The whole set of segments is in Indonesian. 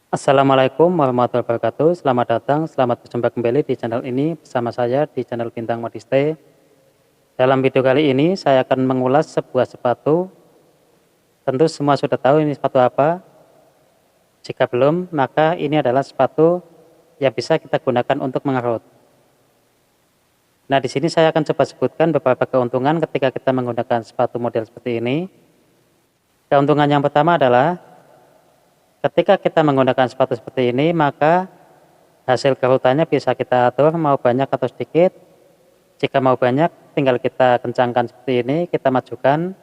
Assalamualaikum warahmatullahi wabarakatuh. Selamat datang, selamat berjumpa kembali di channel ini bersama saya di channel Bintang Modiste. Dalam video kali ini saya akan mengulas sebuah sepatu. Tentu semua sudah tahu ini sepatu apa. Jika belum, maka ini adalah sepatu yang bisa kita gunakan untuk mengerut. Nah, di sini saya akan coba sebutkan beberapa keuntungan ketika kita menggunakan sepatu model seperti ini. Keuntungan yang pertama adalah ketika kita menggunakan sepatu seperti ini, maka hasil kerutannya bisa kita atur mau banyak atau sedikit. Jika mau banyak, tinggal kita kencangkan seperti ini, kita majukan.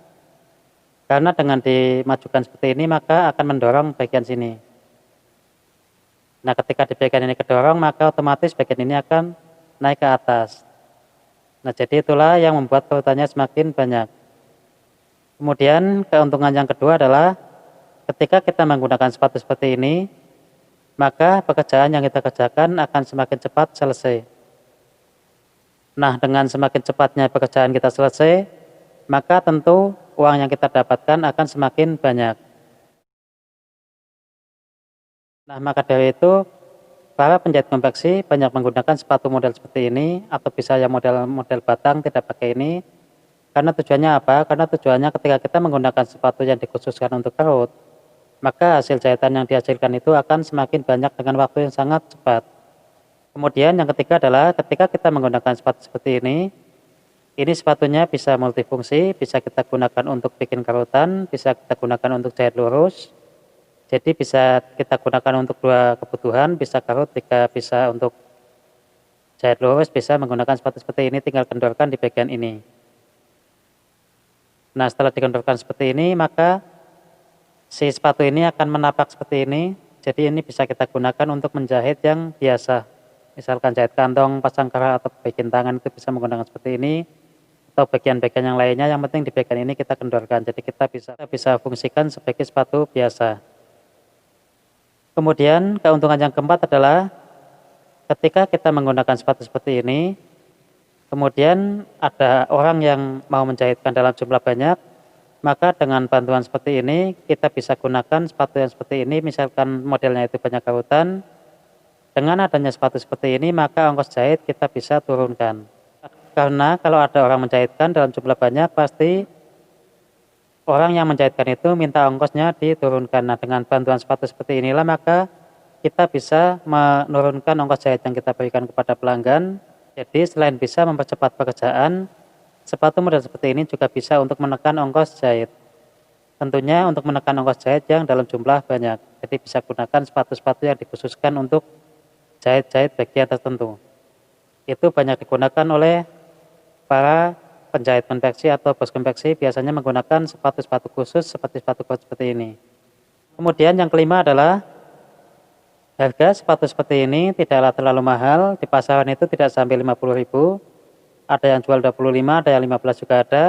Karena dengan dimajukan seperti ini, maka akan mendorong bagian sini. Nah, ketika di bagian ini kedorong, maka otomatis bagian ini akan naik ke atas. Nah, jadi itulah yang membuat kerutannya semakin banyak. Kemudian, keuntungan yang kedua adalah ketika kita menggunakan sepatu seperti ini, maka pekerjaan yang kita kerjakan akan semakin cepat selesai. Nah, dengan semakin cepatnya pekerjaan kita selesai, maka tentu uang yang kita dapatkan akan semakin banyak. Nah, maka dari itu, para penjahit konveksi banyak menggunakan sepatu model seperti ini, atau bisa yang model batang tidak pakai ini. Karena tujuannya apa? Karena tujuannya ketika kita menggunakan sepatu yang dikhususkan untuk kerut, maka hasil jahitan yang dihasilkan itu akan semakin banyak dengan waktu yang sangat cepat. Kemudian yang ketiga adalah ketika kita menggunakan sepatu seperti ini sepatunya bisa multifungsi, bisa kita gunakan untuk bikin karutan, bisa kita gunakan untuk jahit lurus. Jadi bisa kita gunakan untuk dua kebutuhan, bisa karut, bisa untuk jahit lurus, bisa menggunakan sepatu seperti ini, tinggal kendorkan di bagian ini. Nah, setelah dikendorkan seperti ini, maka si sepatu ini akan menapak seperti ini. Jadi ini bisa kita gunakan untuk menjahit yang biasa. Misalkan jahit kantong, pasang kara, atau bagian tangan itu bisa menggunakan seperti ini. Atau bagian-bagian yang lainnya, yang penting di bagian ini kita kendorkan. Jadi kita bisa fungsikan sebagai sepatu biasa. Kemudian keuntungan yang keempat adalah ketika kita menggunakan sepatu seperti ini, kemudian ada orang yang mau menjahitkan dalam jumlah banyak, maka dengan bantuan seperti ini kita bisa gunakan sepatu yang seperti ini, misalkan modelnya itu banyak karutan. Dengan adanya sepatu seperti ini, maka ongkos jahit kita bisa turunkan. Karena kalau ada orang menjahitkan dalam jumlah banyak, pasti orang yang menjahitkan itu minta ongkosnya diturunkan. Nah, dengan bantuan sepatu seperti inilah maka kita bisa menurunkan ongkos jahit yang kita berikan kepada pelanggan. Jadi selain bisa mempercepat pekerjaan, sepatu model seperti ini juga bisa untuk menekan ongkos jahit. Tentunya untuk menekan ongkos jahit yang dalam jumlah banyak. Jadi bisa gunakan sepatu-sepatu yang dikhususkan untuk jahit-jahit bagian tertentu. Itu banyak digunakan oleh para penjahit konveksi atau bos konveksi, biasanya menggunakan sepatu-sepatu khusus seperti sepatu coat seperti ini. Kemudian yang kelima adalah harga sepatu seperti ini tidaklah terlalu mahal. Di pasaran itu tidak sampai 50.000, ada yang jual 25, ada yang 15 juga ada.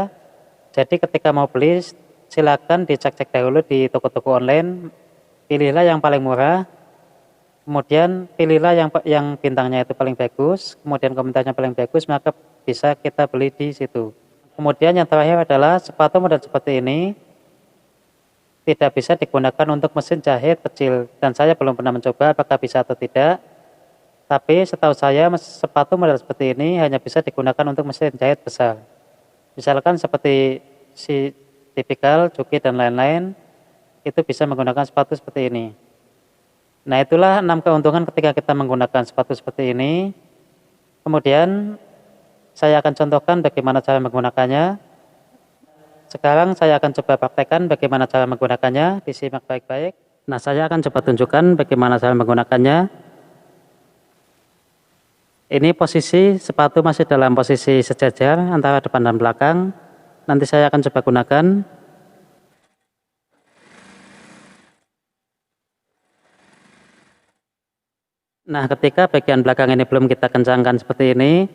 Jadi ketika mau beli, silakan dicek-cek dahulu di toko-toko online, pilihlah yang paling murah. Kemudian pilihlah yang bintangnya itu paling bagus, kemudian komentarnya paling bagus, maka bisa kita beli di situ. Kemudian yang terakhir adalah sepatu model seperti ini tidak bisa digunakan untuk mesin jahit kecil, dan saya belum pernah mencoba apakah bisa atau tidak. Tapi setahu saya sepatu model seperti ini hanya bisa digunakan untuk mesin jahit besar. Misalkan seperti si tipikal, Juki dan lain-lain, itu bisa menggunakan sepatu seperti ini. Nah, itulah 6 keuntungan ketika kita menggunakan sepatu seperti ini. Kemudian saya akan contohkan bagaimana cara menggunakannya. Sekarang saya akan coba praktekkan bagaimana cara menggunakannya, disimak baik-baik. Nah, saya akan coba tunjukkan bagaimana cara menggunakannya. Ini posisi sepatu masih dalam posisi sejajar antara depan dan belakang. Nanti saya akan coba gunakan. Nah, ketika bagian belakang ini belum kita kencangkan seperti ini,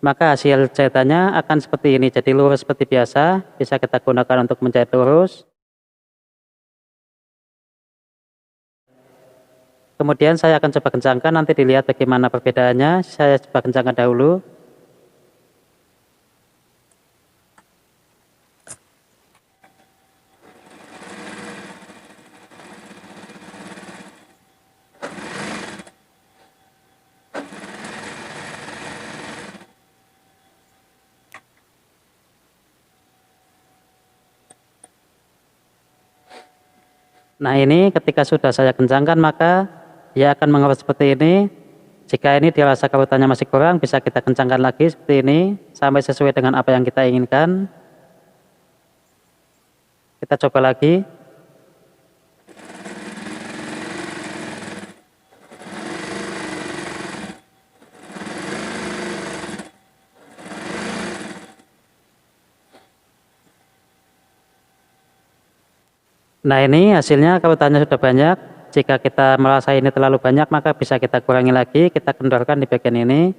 maka hasil jahitannya akan seperti ini. Jadi lurus seperti biasa, bisa kita gunakan untuk menjahit lurus. Kemudian saya akan coba kencangkan, nanti dilihat bagaimana perbedaannya. Saya coba kencangkan dahulu. Nah ini ketika sudah saya kencangkan maka dia akan mengelupas seperti ini. Jika ini dirasa karutannya masih kurang, bisa kita kencangkan lagi seperti ini sampai sesuai dengan apa yang kita inginkan. Kita coba lagi. Nah ini hasilnya karutannya sudah banyak. Jika kita merasa ini terlalu banyak maka bisa kita kurangi lagi. Kita kendorkan di bagian ini.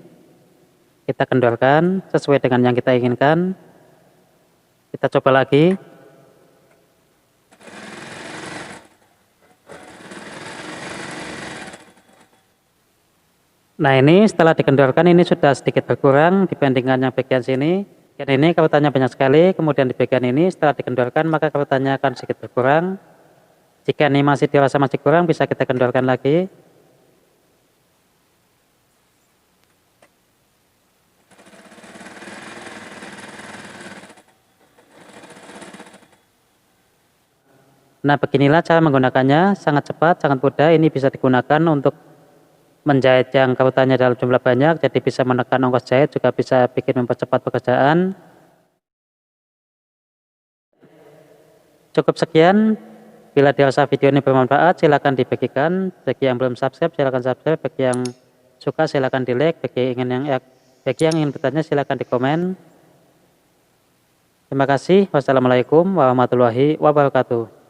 Kita kendorkan sesuai dengan yang kita inginkan. Kita coba lagi. Nah ini setelah dikendorkan ini sudah sedikit berkurang dibandingkan yang bagian sini. Dan ini karutannya banyak sekali. Kemudian di bagian ini setelah dikendorkan maka karutannya akan sedikit berkurang. Jika ini masih dirasa masih kurang bisa kita kendorkan lagi. Nah beginilah cara menggunakannya, sangat cepat, sangat mudah. Ini bisa digunakan untuk menjahit yang karutannya dalam jumlah banyak, jadi bisa menekan ongkos jahit, juga bisa bikin mempercepat pekerjaan. Cukup sekian. Bila dirasa video ini bermanfaat, silakan dibagikan. Bagi yang belum subscribe, silakan subscribe. Bagi yang suka, silakan di like. Bagi yang ingin bertanya, silakan di komen. Terima kasih. Wassalamualaikum warahmatullahi wabarakatuh.